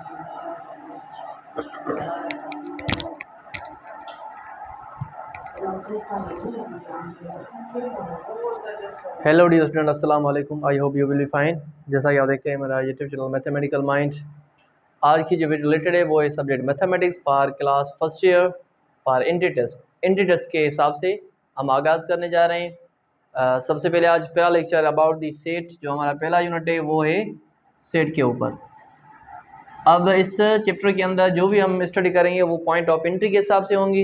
Hello dear student, अस्सलाम वालेकुम। I hope you will be fine. जैसा कि आप देखते हैं मेरा यूट्यूब चैनल मैथमेटिकल माइंड। आज की जो वीडियो रिलेटेड है वो है subject mathematics for class first year for entry test. Entry test के हिसाब से हम आगाज़ करने जा रहे हैं। सबसे पहले आज पहला लेक्चर अबाउट दी सेट, जो हमारा पहला यूनिट है वो है सेट के ऊपर। अब इस चैप्टर के अंदर जो भी हम स्टडी करेंगे वो पॉइंट ऑफ एंट्री के हिसाब से होंगी।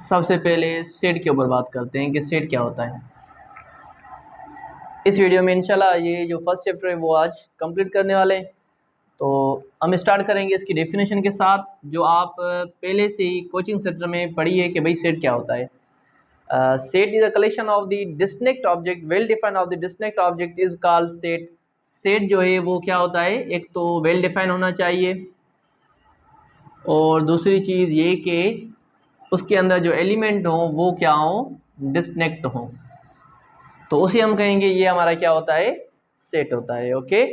सबसे पहले सेट के ऊपर बात करते हैं कि सेट क्या होता है। इस वीडियो में इंशाल्लाह ये जो फर्स्ट चैप्टर है वो आज कंप्लीट करने वाले हैं। तो हम स्टार्ट करेंगे इसकी डेफिनेशन के साथ, जो आप पहले से ही कोचिंग सेंटर में पढ़ी है कि भाई सेट क्या होता है। Set is a collection of the distinct object well defined of the distinct object is called set. Set जो है वो क्या होता है, एक तो वेल डिफाइन होना चाहिए और दूसरी चीज़ ये कि उसके अंदर जो एलिमेंट हो वो क्या हो, डिस्टिंक्ट हो। तो उसे हम कहेंगे ये हमारा क्या होता है, सेट होता है। ओके,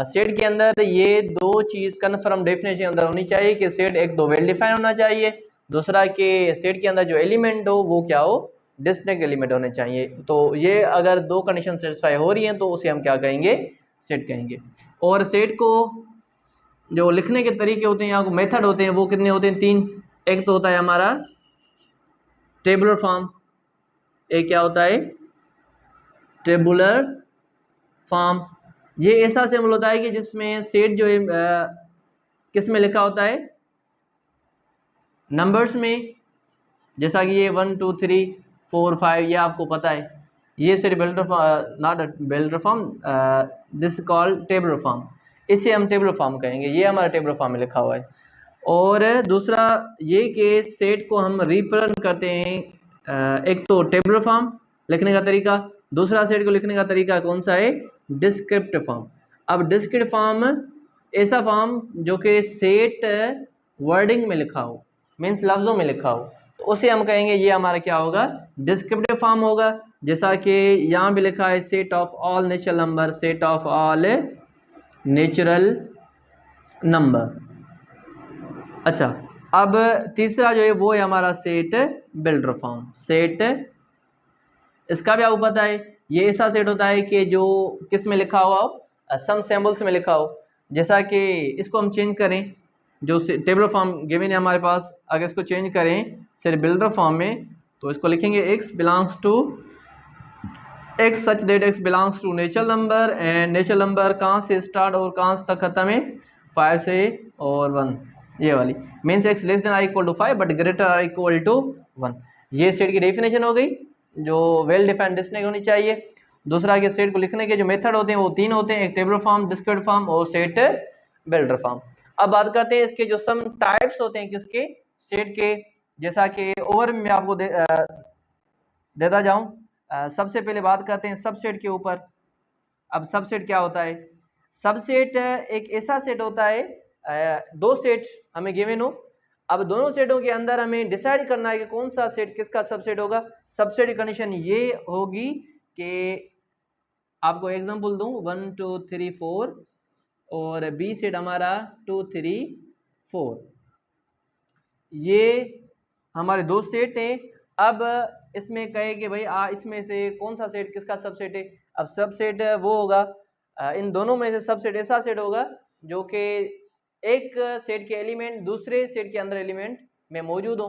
सेट के अंदर ये दो चीज़ कन्फर्म डेफिनेशन के अंदर होनी चाहिए कि सेट एक तो वेल डिफाइन होना चाहिए, दूसरा कि सेट के अंदर जो एलिमेंट हो वो क्या हो, डिस्टिंक्ट एलिमेंट होने चाहिए। तो ये अगर दो कंडीशन सेटिस्फाई हो रही हैं तो उसे हम क्या कहेंगे, सेट कहेंगे। और सेट को जो लिखने के तरीके होते हैं या मेथड होते हैं वो कितने होते हैं, तीन। एक तो होता है हमारा टेबुलर फॉर्म, एक क्या होता है टेबुलर फॉर्म। ये ऐसा सिंबल होता है कि जिसमें सेट जो है किस में लिखा होता है, नंबर्स में। जैसा कि ये 1 2 3 4 5 ये आपको पता है, ये set builder not builder form, this called tabular form. इसे हम टेबुलर फॉर्म कहेंगे, ये हमारा टेबुलर फॉर्म में लिखा हुआ है। और दूसरा ये कि सेट को हम रिप्रेजेंट करते हैं, एक तो टेबुलर फॉर्म लिखने का तरीका, दूसरा सेट को लिखने का तरीका कौन सा है, डिस्क्रिप्टिव फॉर्म। अब डिस्क्रिप्टिव फॉर्म ऐसा फॉर्म जो कि सेट वर्डिंग में लिखा हो, मीन्स लफ्ज़ों में लिखा हो, तो उसे हम कहेंगे ये हमारा क्या होगा, डिस्क्रिप्टिव फॉर्म होगा। जैसा कि यहाँ भी लिखा है set of all natural number, set of all natural number. अच्छा, अब तीसरा जो है वो है हमारा सेट बिल्डर फॉर्म। सेट, इसका भी आपको पता है ये ऐसा सेट होता है कि जो किस में लिखा हुआ हो, सम सिंबल्स में लिखा हो। जैसा कि इसको हम चेंज करें, जो टेबल फॉर्म गिवन है हमारे पास, अगर इसको चेंज करें सेट बिल्डर फॉर्म में तो इसको लिखेंगे x belongs to x such that x belongs to natural number, and natural number कहाँ से स्टार्ट और कहाँ तक खत्म है, 5 से और 1। ये वाली means x less than or equal to 5 but greater or equal to 1। ये सेट की डेफिनेशन हो गई, जो वेल डिफाइंड डिस्टिंक्ट होनी चाहिए। दूसरा के सेट को लिखने के जो मेथड होते हैं वो तीन होते हैं, एक टेबुलर फॉर्म, डिस्क्रिप्टिव फॉर्म और सेट बिल्डर फॉर्म। अब बात करते हैं इसके जो सम टाइप्स होते हैं किसके, सेट के। जैसा कि ओवर में आपको देता जाऊं, सबसे पहले बात करते हैं सबसेट के ऊपर। अब सबसेट क्या होता है, सबसेट एक ऐसा सेट होता है, दो सेट हमें गिवन हो, अब दोनों सेटों के अंदर हमें डिसाइड करना है कि कौन सा सेट किसका सबसेट होगा। सबसेट की कंडीशन ये होगी कि आपको एग्जांपल दूं 1 2 3 4 और बी सेट हमारा 2 3 4, ये हमारे दो सेट हैं। अब इसमें कहे कि भाई इसमें से कौन सा सेट किसका सबसेट है। अब सबसेट वो होगा, इन दोनों में से सबसेट ऐसा सेट होगा जो कि एक सेट के एलिमेंट दूसरे सेट के अंदर एलिमेंट में मौजूद हो।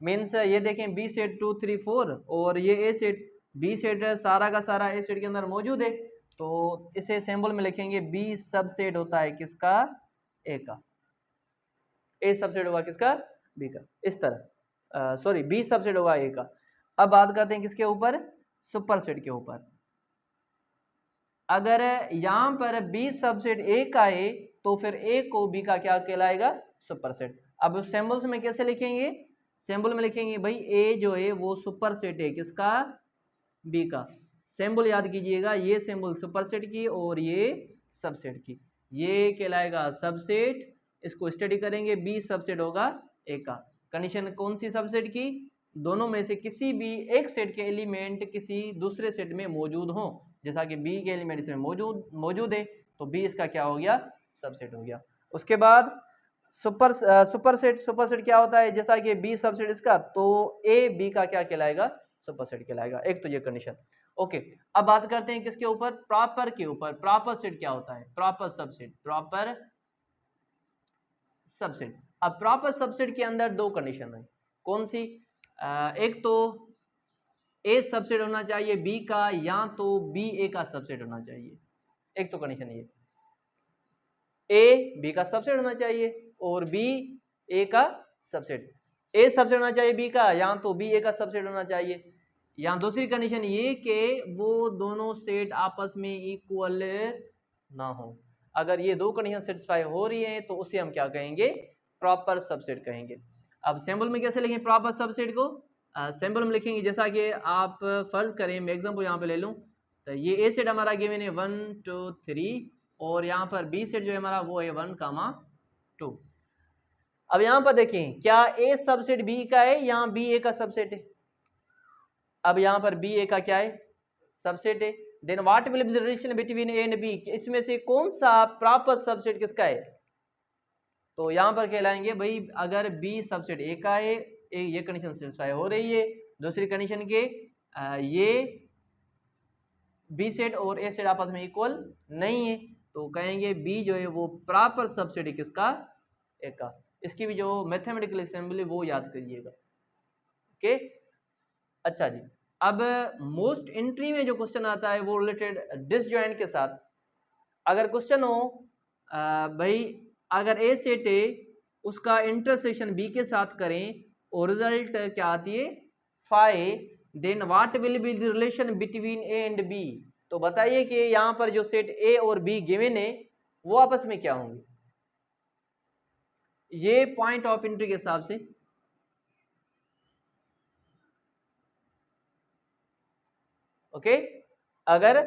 मीन्स ये देखें बी सेट 2 3 4 और ये ए सेट, बी सेट सारा का सारा ए सेट के अंदर मौजूद है, तो इसे सिंबल में लिखेंगे बी सबसेट होता है किसका, ए का। ए सबसेट होगा किसका, बी का। इस तरह सॉरी बी सबसेट होगा ए का। अब बात करते हैं किसके ऊपर, सुपर सेट के ऊपर। अगर यहां पर बी सबसेट ए का है तो फिर ए को बी का क्या कहलाएगा, सुपर सेट। अब सिंबल्स में कैसे लिखेंगे, सिंबल में लिखेंगे भाई ए जो है वो सुपर सेट है किसका, बी का। सिंबल याद कीजिएगा, ये सिंबल सुपर सेट की और ये सबसेट की, ये कहलाएगा सबसेट। इसको स्टडी करेंगे, बी सबसेट होगा ए का। कंडीशन कौन सी सबसेट की, दोनों में से किसी भी एक सेट के एलिमेंट किसी दूसरे सेट में मौजूद हो, जैसा कि बी के एलिमेंट इसमें मौजूद है तो बी इसका क्या हो गया, सबसेट हो गया। उसके बाद सुपरसेट क्या होता है, जैसा कि बी सबसेट इसका, तो ए बी का क्या कहलाएगा, सुपरसेट कहलाएगा। एक तो ये कंडीशन। ओके, अब बात करते हैं किसके ऊपर, प्रॉपर के ऊपर। प्रॉपर सेट क्या होता है, प्रॉपर सबसेट, प्रॉपर सबसेट। अब प्रॉपर सबसेट के अंदर दो कंडीशन है, कौन सी, एक तो ए सबसेट होना चाहिए बी का, या तो बी ए का सबसेट होना चाहिए। एक तो कंडीशन ये, ए बी का सबसेट होना चाहिए और बी ए का सबसेट। ए सबसेट होना चाहिए बी का, या तो बी ए का सबसेट होना चाहिए। या दूसरी कंडीशन ये कि वो दोनों सेट आपस में इक्वल ना हो। अगर ये दो कंडीशन सेटिस्फाई हो रही है तो उसे हम क्या कहेंगे, प्रॉपर सबसेट कहेंगे। अब सिंबल में कैसे लिखेंगे प्रॉपर सबसेट को, सिंबल में लिखेंगे जैसा कि आप फर्ज करें, मैं एग्जांपल यहाँ पे ले लूँ, तो ये ए सेट हमारा गिवन है 1 2 3 और यहाँ पर बी सेट जो है हमारा वो है 1 2। अब यहाँ पर देखें क्या ए सबसेट बी का है या बी ए का सबसेट है। अब यहाँ पर बी ए का क्या है, सबसेट है। Then what will be the relation between A and B, इसमें से कौन सा प्रॉपर सबसेट किसका है, तो यहाँ पर कहलाएंगे भाई अगर बी सबसेट ए का है, ये कंडीशन सेटिस्फाई हो रही है। दूसरी कंडीशन के ये बी सेट और ए सेट आपस में इक्वल नहीं है, तो कहेंगे बी जो है वो प्रॉपर सबसेट है किसका, ए का। इसकी भी जो मैथमेटिकल असेंबली वो याद करिएगा। ओके, अच्छा जी। अब मोस्ट एंट्री में जो क्वेश्चन आता है वो रिलेटेड डिसजॉइंट के साथ। अगर क्वेश्चन हो भाई अगर ए सेट है उसका इंटरसेक्शन बी के साथ करें और रिजल्ट क्या आती है phi, then what will be the relation between A and B, तो बताइए कि यहां पर जो सेट ए और बी गिवन है वो आपस में क्या होंगे, ये पॉइंट ऑफ एंट्री के हिसाब से। ओके, अगर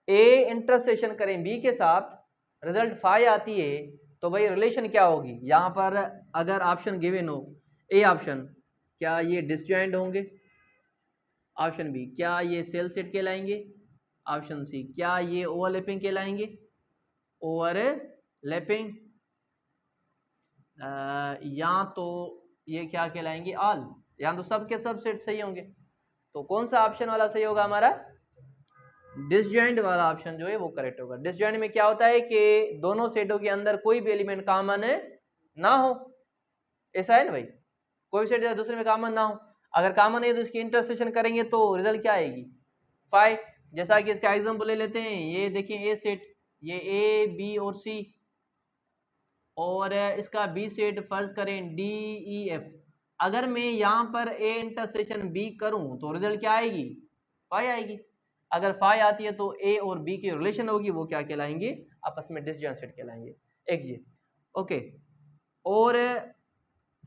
ए इंटरसेक्शन करें बी के साथ रिजल्ट फाई आती है तो भाई रिलेशन क्या होगी, यहां पर अगर ऑप्शन गिवन हो ए ऑप्शन, क्या ये डिसजॉइंट होंगे, ऑप्शन बी क्या ये सेल सेट कहलाएंगे, ऑप्शन सी क्या ये ओवरलैपिंग कहलाएंगे, ओवरलैपिंग, या तो ये क्या कहलाएंगे ऑल, या तो सब के सब सेट सही होंगे। तो कौन सा ऑप्शन वाला सही होगा हमारा, डिसजॉइंट वाला ऑप्शन जो है वो करेक्ट होगा। डिसजॉइंट में क्या होता है कि दोनों सेटों के अंदर कोई भी एलिमेंट कॉमन ना हो, ऐसा है ना भाई, कोई सेट दूसरे में कॉमन ना हो। अगर कॉमन है तो इसकी इंटरसेक्शन करेंगे तो रिजल्ट क्या आएगी, फाई। जैसा कि इसका एग्जांपल ले लेते हैं, ये देखिए ए सेट, ये ए बी और सी, और इसका बी सेट फर्ज करें डी ई एफ। अगर मैं यहाँ पर ए इंटरसेक्शन बी करूं तो रिजल्ट क्या आएगी, फाई आएगी। अगर फाई आती है तो ए और बी की रिलेशन होगी वो क्या कहलाएंगे, आपस में डिसजॉइंट सेट कहलाएंगे। एक ये ओके। और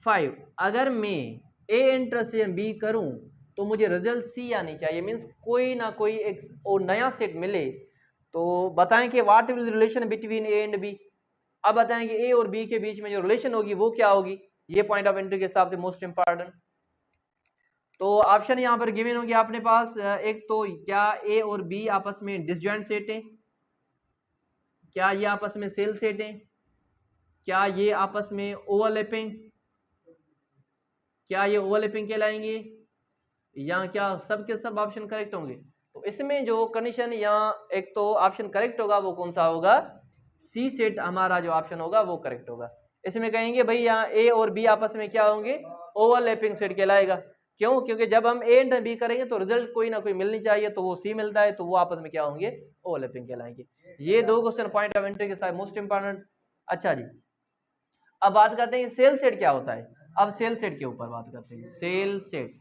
5 अगर मैं ए इंटरसेक्शन बी करूं तो मुझे रिजल्ट सी आनी चाहिए, मीन्स कोई ना कोई एक और नया सेट मिले। तो बताएं कि what will relation between A and B. अब बताएं कि ए और बी के बीच में जो रिलेशन होगी वो क्या होगी, ये पॉइंट ऑफ एंट्री के हिसाब से मोस्ट इंपॉर्टेंट। तो ऑप्शन यहाँ पर गिवन होगी आपने पास, एक तो क्या ए और बी आपस में डिसजॉइंट सेट हैं, क्या ये आपस में सेल सेट हैं, क्या ये आपस में ओवरलैपिंग, क्या ये ओवरलैपिंग कहलाएंगे, या क्या सब के सब ऑप्शन करेक्ट होंगे। तो इसमें जो कंडीशन यहाँ एक तो ऑप्शन करेक्ट होगा वो कौन सा होगा, सी सेट हमारा जो ऑप्शन होगा वो करेक्ट होगा। इसमें कहेंगे भाई यहाँ ए और बी आपस में क्या होंगे, ओवरलैपिंग सेट कहलाएगा। क्यों, क्योंकि जब हम ए एंड बी करेंगे तो रिजल्ट कोई ना कोई मिलनी चाहिए, तो वो सी मिलता है, तो वो आपस में क्या होंगे, ओवरलैपिंग कहलाएंगे। ये दो क्वेश्चन पॉइंट ऑफ एंट्री के साथ मोस्ट इंपॉर्टेंट। अच्छा जी, अब बात करते हैं सेल सेट क्या होता है। अब सेल सेट के ऊपर बात करते हैं, सेल सेट।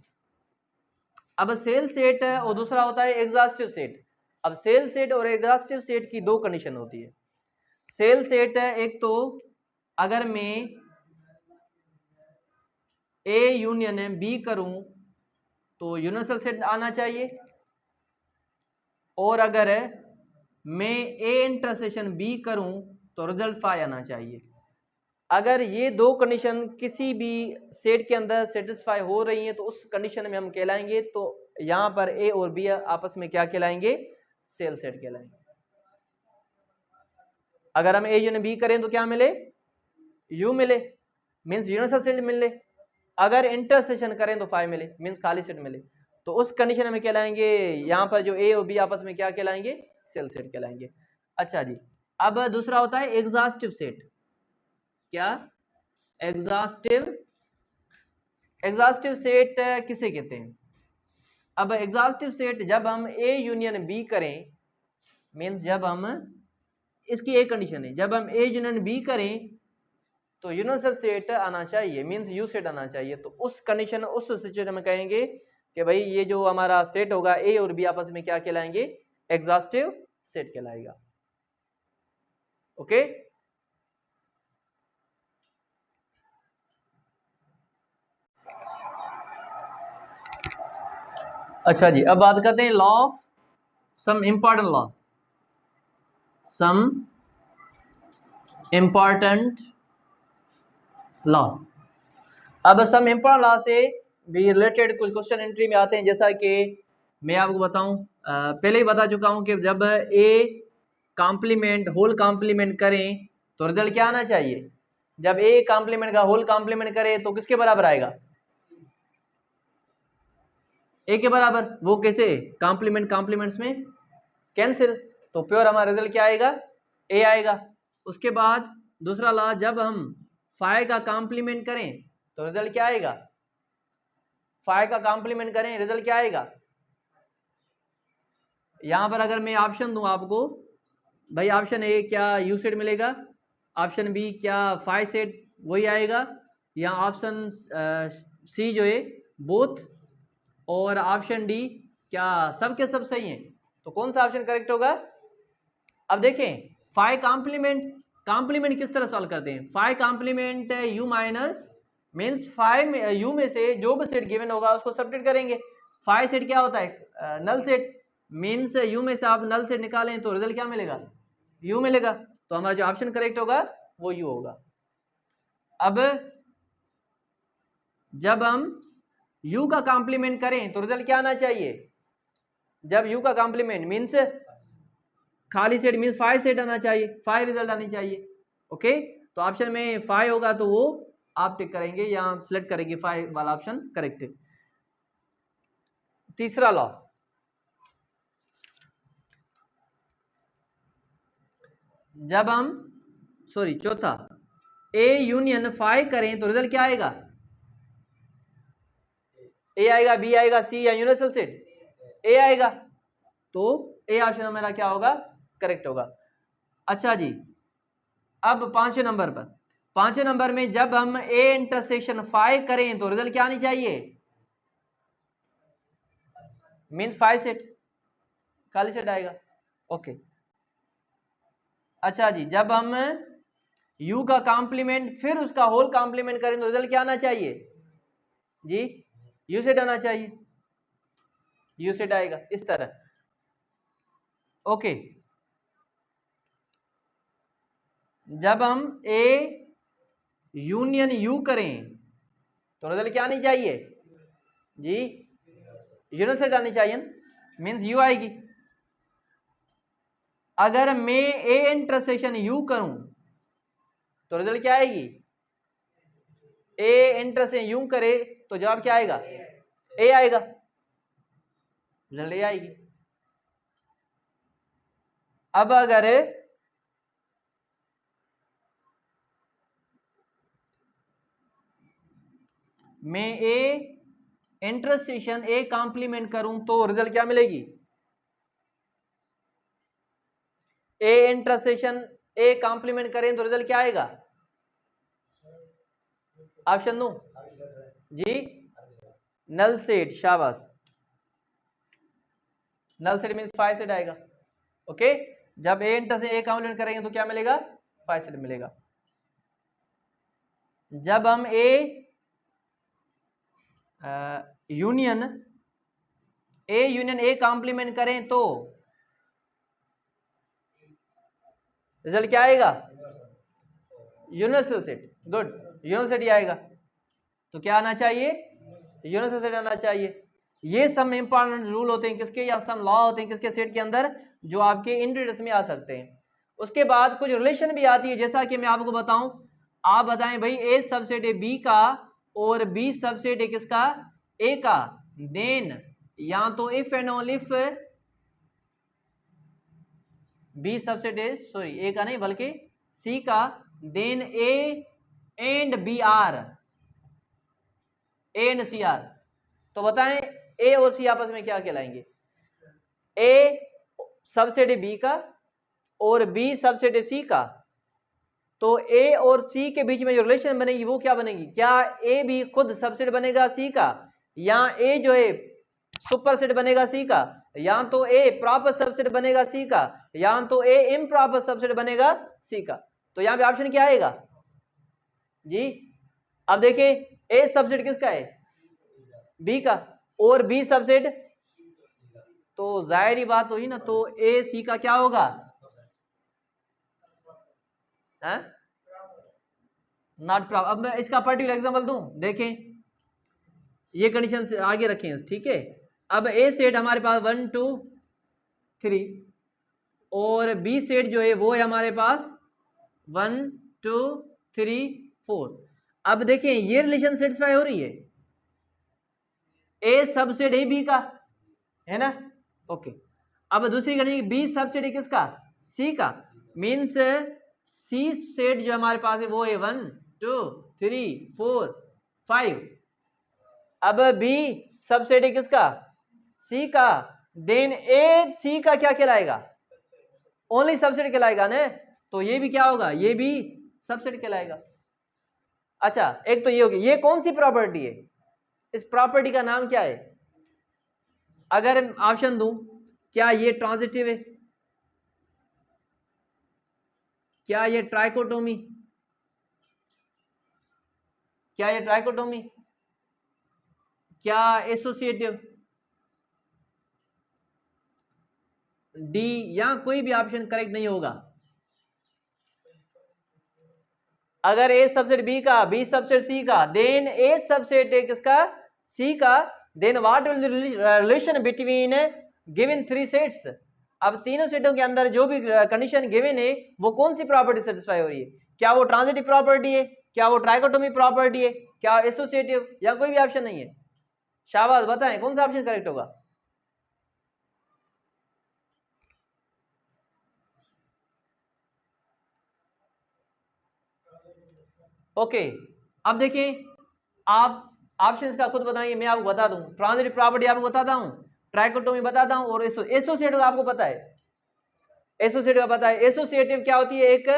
अब सेल सेट और दूसरा होता है एग्जॉस्टिव सेट। अब सेल सेट और एग्जॉस्टिव सेट की दो कंडीशन होती है। सेल सेट एक तो अगर मैं ए यूनियन बी करूं तो यूनिवर्सल सेट आना चाहिए, और अगर मैं ए इंटरसेक्शन बी करूं तो रिजल्ट फाई आना चाहिए। अगर ये दो कंडीशन किसी भी सेट के अंदर सेटिस्फाई हो रही हैं तो उस कंडीशन में हम कहलाएंगे, तो यहाँ पर ए और बी आपस में क्या कहलाएंगे, सेल सेट कहलाएंगे। अगर हम ए यूनियन बी करें तो क्या मिले, यू मिले, मीन्स यूनिवर्सल सेट मिले। अगर इंटरसेक्शन करें तो फाई मिले, मीन्स खाली सेट मिले। तो उस कंडीशन में कहलाएंगे, यहाँ पर जो ए और बी आपस में क्या कहलाएंगे, सेल सेट कहलाएंगे। अच्छा जी, अब दूसरा होता है एग्जॉस्टिव सेट। क्या, एग्जॉस्टिव, एग्जॉस्टिव सेट किसे कहते हैं। अब एग्जॉस्टिव सेट जब हम ए यूनियन बी करें, मीन्स जब हम, इसकी एक कंडीशन है, जब हम ए यूनियन बी करें तो यूनिवर्सल सेट आना चाहिए, मीन्स यू सेट आना चाहिए। तो उस कंडीशन, उस सिचुएशन में कहेंगे कि भाई ये जो हमारा सेट होगा ए और बी आपस में क्या कहलाएंगे, एग्जॉस्टिव सेट कहलाएगा। ओके, अच्छा जी, अब बात करते हैं law of some important law, some important law. अब सम इंपॉर्टेंट लॉ से भी रिलेटेड कुछ क्वेश्चन एंट्री में आते हैं, जैसा कि मैं आपको बताऊं, पहले ही बता चुका हूं कि जब ए कॉम्प्लीमेंट होल कॉम्प्लीमेंट करें तो रिजल्ट क्या आना चाहिए। जब ए कॉम्प्लीमेंट का होल कॉम्प्लीमेंट करे तो किसके बराबर आएगा, ए के बराबर। वो कैसे, कॉम्प्लीमेंट कॉम्प्लीमेंट्स में कैंसिल, तो प्योर हमारा रिजल्ट क्या आएगा, ए आएगा। उसके बाद दूसरा लॉ, जब हम फाइव का कॉम्प्लीमेंट करें तो रिजल्ट क्या आएगा, फाइव का कॉम्प्लीमेंट करें रिजल्ट क्या आएगा। यहां पर अगर मैं ऑप्शन दूं आपको, भाई ऑप्शन ए क्या यू सेट मिलेगा, ऑप्शन बी क्या फाइव सेट वही आएगा, या ऑप्शन सी जो है बोथ, और ऑप्शन डी क्या सब के सब सही हैं, तो कौन सा ऑप्शन करेक्ट होगा। अब देखें, फाइव कॉम्प्लीमेंट, कॉम्प्लीमेंट किस तरह सॉल्व करते हैं, five compliment you minus, means five you में से जो भी सेट गिवन होगा उसको सब्ट्रैक्ट करेंगे। फाइव सेट क्या होता है, नल सेट, मीन्स यू में से आप नल सेट निकालें तो रिजल्ट क्या मिलेगा, यू मिलेगा। तो हमारा जो ऑप्शन करेक्ट होगा वो यू होगा। अब जब हम u का कॉम्प्लीमेंट करें तो रिजल्ट क्या आना चाहिए, जब u का कॉम्प्लीमेंट मीन्स खाली सेट, मीन्स फाइव सेट आना चाहिए, फाइव रिजल्ट आनी चाहिए। ओके, तो ऑप्शन में फाइव होगा तो वो आप टिक करेंगे या सिलेक्ट करेंगे, फाइव वाला ऑप्शन करेक्ट है। तीसरा लॉ, जब हम, सॉरी चौथा, ए यूनियन फाइव करें तो रिजल्ट क्या आएगा, ए आएगा, बी आएगा, सी या यूनिवर्सल सेट ए आएगा, तो ए ऑप्शन हमारा क्या होगा, करेक्ट होगा। अच्छा जी, अब पांचवें नंबर पर, पांचवें नंबर में जब हम ए इंटरसेक्शन फाइव करें तो रिजल्ट क्या आनी चाहिए, मीन फाइव सेट, खाली सेट आएगा। ओके, अच्छा जी, जब हम u का कॉम्प्लीमेंट फिर उसका होल कॉम्प्लीमेंट करें तो रिजल्ट क्या आना चाहिए जी, u सेट आना चाहिए, u सेट आएगा इस तरह। ओके, जब हम a यूनियन u करें तो रिजल्ट क्या आनी चाहिए जी, यूनिवर्सल सेट आनी चाहिए, मीन्स u आएगी। अगर मैं a इंटरसेक्शन u करूं तो रिजल्ट क्या आएगी, a इंटरसेक्शन u करे तो जवाब क्या आएगा, a आएगा, रिजल्ट a आएगी। अब अगर मैं a इंटरसेक्शन a कॉम्प्लीमेंट करूं तो रिजल्ट क्या मिलेगी, a इंटरसेक्शन a कॉम्प्लीमेंट करें तो रिजल्ट क्या आएगा, ऑप्शन दो जी, नल सेट, शाबाश, null set means void set आएगा। ओके, जब ए इंटरसेक्शन ए कॉम्प्लीमेंट करेंगे तो क्या मिलेगा, फाइव सेट मिलेगा। जब हम ए यूनियन ए कॉम्प्लीमेंट करें तो रिजल्ट क्या आएगा, universal set, good, universal set ही आएगा। तो क्या आना चाहिए? यूनिवर्सल सेट आना चाहिए। ये सब इंपॉर्टेंट रूल होते हैं किसके, या सम लॉ होते हैं किसके सेट के अंदर, जो आपके इंटीजर्स में आ सकते हैं। उसके बाद कुछ रिलेशन भी आती है, जैसा कि मैं आपको बताऊं, आप बताएं भाई ए सबसेट है बी का और बी सबसेट है किसका, ए का, देन या तो if and only if B subset is, sorry A का नहीं बल्कि सी का, then A and B are, A and C are. तो बताएं ए और सी आपस में क्या कहलाएंगे? ए सबसेट है बी का और बी सबसेट है सी का, तो ए और सी के बीच में जो रिलेशन बनेगी वो क्या बनेगी? क्या ए भी खुद सबसेट बनेगा सी का, या ए जो है सुपर सेट बनेगा सी का, या तो ए प्रॉपर सबसेट बनेगा सी का, या तो ए इम्प्रॉपर सबसेट बनेगा सी का। तो यहां पे ऑप्शन क्या आएगा जी? अब देखिए ए सबसेट किसका है? बी का, और बी सबसेट, तो जाहिर ही बात हुई ना, तो ए सी का क्या होगा? Not proper. अब मैं इसका पर्टिकुलर एग्जांपल दूं, देखें ये कंडीशन से आगे रखें, ठीक है। अब ए सेट हमारे पास 1 2 3 और बी सेट जो है वो है हमारे पास 1 2 3 4। अब देखें ये रिलेशन सेटिस्फाई हो रही है, ए सबसेट है बी का, है ना, ओके। अब दूसरी कंडीशन बी सबसेट है किसका? सी का, मीन्स सी सेट जो हमारे पास है वो है 1 2 3 4 5। अब बी सबसेट है किसका? सी का, देन ए सी का क्या कहलाएगा? ओनली सबसेट कहलाएगा ना, तो ये भी क्या होगा? ये भी सबसेट कहलाएगा। अच्छा एक तो ये होगी, ये कौन सी प्रॉपर्टी है? इस प्रॉपर्टी का नाम क्या है? अगर ऑप्शन दूं, क्या ये ट्रांजिटिव है, क्या ये ट्राइकोटोमी, क्या ये ट्राइकोटोमी, क्या एसोसिएटिव, डी, या कोई भी ऑप्शन करेक्ट नहीं होगा। अगर ए सबसेट बी का, बी सबसेट सी का, देन ए सबसेट है किसका? सी का, then what will relation between given three sets. अब तीनों सेटों के अंदर जो भी कंडीशन गिवन है वो कौन सी प्रॉपर्टी सेटिस्फाई हो रही है? क्या वो ट्रांजिटिव प्रॉपर्टी है, क्या वो ट्राइकोटोमी प्रॉपर्टी है, क्या एसोसिएटिव, या कोई भी ऑप्शन नहीं है? शाबाश, बताएं कौन सा ऑप्शन करेक्ट होगा? ओके अब देखें, आप ऑप्शंस का खुद बताइए, मैं आपको बता दूं। ट्रांजिटिव प्रॉपर्टी आपको बताता हूं, ट्राइकोटोमी बताता हूं, और एसोसिएटिव आपको पता है। एसोसिएटिव का पता है। एसोसिएटिव क्या होती है? एक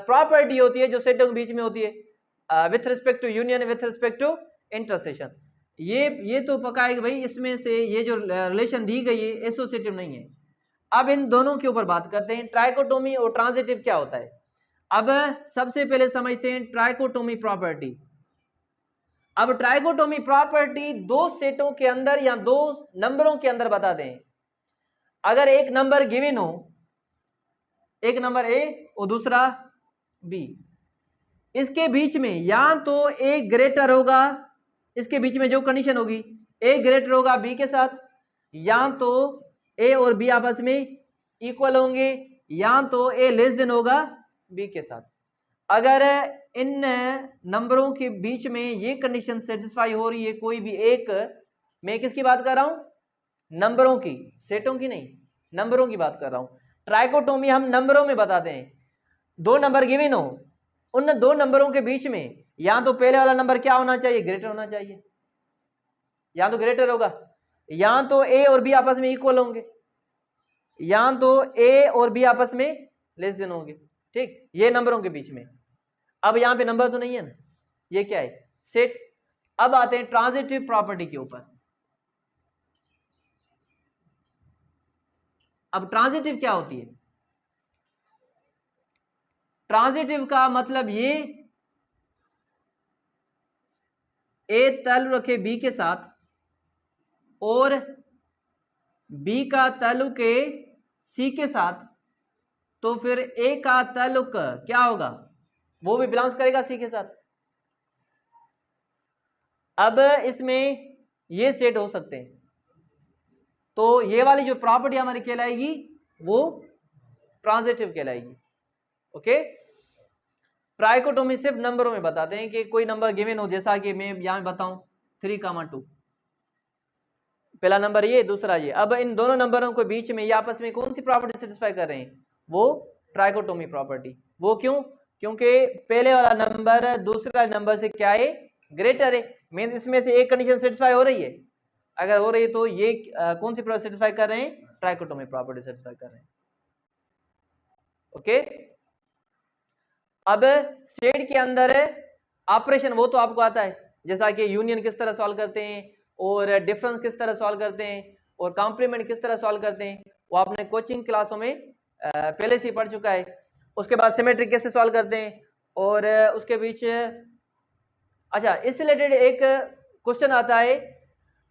प्रॉपर्टी होती है जो सेटों के बीच में होती है with respect to union, with respect to intersection. ये तो पक्का है कि भाई इसमें से ये जो रिलेशन दी गई है एसोसिएटिव नहीं है। अब इन दोनों के ऊपर बात करते हैं, ट्राइकोटोमी और ट्रांजिटिव क्या होता है। अब सबसे पहले समझते हैं ट्राइकोटोमी प्रॉपर्टी। अब ट्राइकोटोमी प्रॉपर्टी दो सेटों के अंदर या दो नंबरों के अंदर बता दें। अगर एक नंबर गिवन हो, एक नंबर ए और दूसरा बी, इसके बीच में या तो ए ग्रेटर होगा, इसके बीच में जो कंडीशन होगी ए ग्रेटर होगा बी के साथ, या तो ए और बी आपस में इक्वल होंगे, या तो ए लेस देन होगा बी के साथ। अगर इन नंबरों के बीच में ये कंडीशन सेटिस्फाई हो रही है, कोई भी एक, मैं किसकी बात कर रहा हूं? नंबरों की, सेटों की नहीं, नंबरों की बात कर रहा हूं। ट्राइकोटोमी हम नंबरों में बताते हैं। दो नंबर गिवन हो, उन दो नंबरों के बीच में या तो पहले वाला नंबर क्या होना चाहिए? ग्रेटर होना चाहिए, या तो ग्रेटर होगा, या तो ए और बी आपस में इक्वल होंगे, या तो ए और बी आपस में लेस देन होंगे। ठीक, ये नंबरों के बीच में। अब यहां पे नंबर तो नहीं है ना, ये क्या है? सेट। अब आते हैं ट्रांजिटिव प्रॉपर्टी के ऊपर। अब ट्रांजिटिव क्या होती है? ट्रांजिटिव का मतलब ये, ए ताल्लुक रखे बी के साथ और बी का ताल्लुक है सी के साथ, तो फिर ए का ताल्लुक क्या होगा? वो भी बिलोंग्स करेगा सी के साथ। अब इसमें ये सेट हो सकते हैं, तो ये वाली जो प्रॉपर्टी हमारी कहलाएगी वो ट्रांजिटिव कहलाएगी। ओके, ट्राइकोटोमी सिर्फ नंबरों में बताते हैं कि कोई नंबर गिवन हो, जैसा कि मैं यहां बताऊं 3,2, पहला नंबर ये, दूसरा ये। अब इन दोनों नंबरों के बीच में ये आपस में कौन सी प्रॉपर्टी सेटिस्फाई कर रहे हैं? वो ट्राइकोटोमी प्रॉपर्टी। वो क्यों? क्योंकि पहले वाला नंबर दूसरे वाले नंबर से क्या है? ग्रेटर है। मींस इसमें से एक कंडीशन सेटिस्फाई हो रही है। अगर हो रही है तो ये कौन सी प्रॉपर्टी सेटिस्फाई कर रहे हैं? ट्राइकोटोमी प्रॉपर्टी सेटिस्फाई कर रहे हैं। ओके, अब सेट के अंदर ऑपरेशन वो तो आपको आता है, जैसा कि यूनियन किस तरह सॉल्व करते हैं और डिफरेंस किस तरह सॉल्व करते हैं और कॉम्प्लीमेंट किस तरह सॉल्व करते हैं, वो आपने कोचिंग क्लासों में पहले से ही पढ़ चुका है। उसके बाद सिमेट्रिक कैसे सॉल्व करते हैं, और उसके बीच अच्छा इस रिलेटेड एक क्वेश्चन आता है,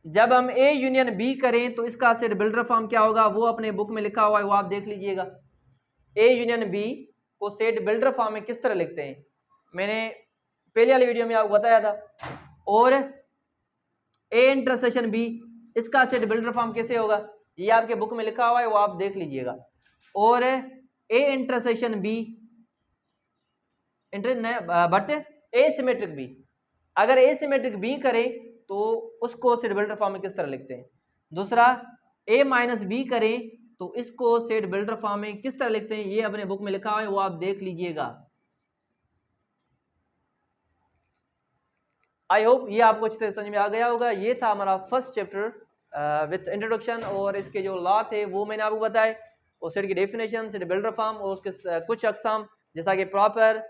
जब हम ए यूनियन बी करें तो इसका सेट बिल्डर फॉर्म क्या होगा? वो अपने बुक में लिखा हुआ है, वो आप देख लीजिएगा। ए यूनियन बी को सेट बिल्डर फॉर्म में किस तरह लिखते हैं, मैंने पहले वाली वीडियो में आपको बताया था। और ए इंटरसेक्शन बी, इसका सेट बिल्डर फॉर्म कैसे होगा, ये आपके बुक में लिखा हुआ है, वो आप देख लीजिएगा। और A intersection B but A symmetric B, अगर ए सिमेट्रिक बी करें तो उसको सेट बिल्डर फॉर्म में किस तरह लिखते हैं। दूसरा, ए माइनस बी करें तो इसको सेट बिल्डर फॉर्म में किस तरह लिखते हैं, ये अपने बुक में लिखा हुआ है, वो आप देख लीजिएगा। आई होप ये आपको अच्छी तरह समझ में आ गया होगा। ये था हमारा फर्स्ट चैप्टर विथ इंट्रोडक्शन, और इसके जो लॉ थे वो मैंने आपको बताए, और सेट की डेफिनेशन, सेट बिल्डर फॉर्म और उसके कुछ अकसाम, जैसा कि प्रॉपर,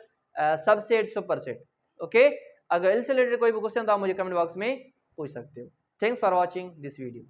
सबसेट, सुपरसेट। ओके, अगर इससे रिलेटेड कोई भी क्वेश्चन तो आप मुझे कमेंट बॉक्स में पूछ सकते हो। Thanks for watching this video.